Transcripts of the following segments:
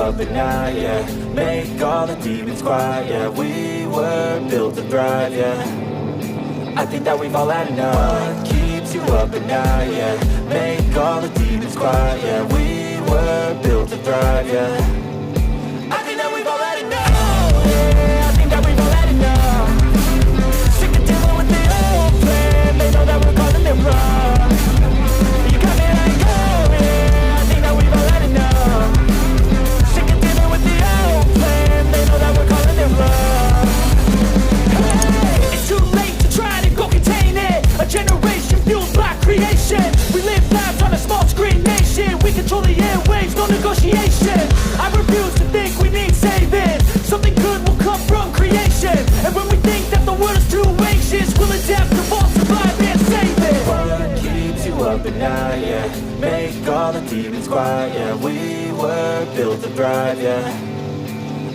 up at night, yeah. Make all the demons quiet, yeah. We were built to thrive, yeah. I think that we've all had enough. What keeps you up at night, yeah. Make all the demons quiet, yeah. We were built to thrive, yeah. I think that we've all had enough. Yeah, I think that we've all had enough. Sick of dealing with the old plan. They know that we're calling it wrong. You got me like, oh yeah, I think that we've all had enough. Sick of dealing with the old plan. They know that we're calling it wrong. Hey, it's too late to try to go contain it. A generation fueled by creation. We live lives on a small screen nation. We control the airwaves, no negotiation. I refuse to think we need saving. Something good will come from creation. And when we think that the world is too anxious, we'll adapt, evolve, survive and save it. What keeps you up at night, yeah. Make all the demons quiet, yeah. We were built to thrive, yeah.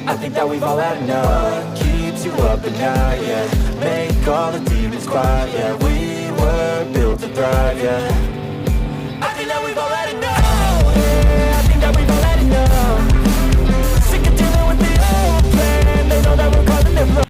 I think that we've all had enough. What keeps you up at night, yeah. Make all the demons quiet, yeah. We were built to thrive, yeah.